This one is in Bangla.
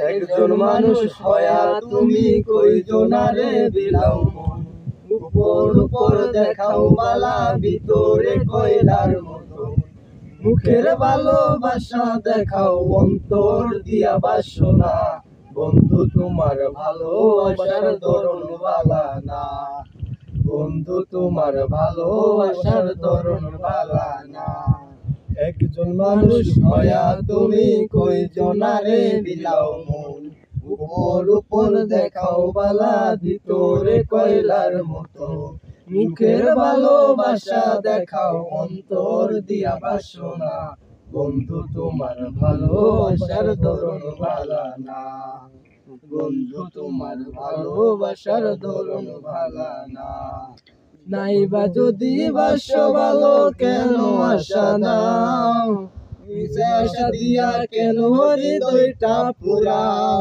একজন মানুষ হয়া তুমি কয়জনারে বিলাও মন, উপর উপর দেখাও বালা ভিতরে কয়লার মতো। মুখের ভালোবাসা দেখাও অন্তর দিয়া বাসো না, বন্ধু তোমার ভালোবাসার ধরন বালা না, বন্ধু তোমার ভালোবাসার ধরন বালা না। একজন মানুষ হয়া তুমি কয়জনারে বিলাও মন, উপর উপর দেখাও বালা ভিতরে কয়লার মতো। মুখের ভালোবাসা দেখাও অন্তর দিয়া বাসো না, বন্ধু তোমার ভালোবাসার ধরন বালা না, বন্ধু তোমার ভালোবাসার ধরন বালা না। নাইবা যদি বাসো ভালো কেন আশা নাও, আশা দিয়া কেন হৃদয়টা পুরাও।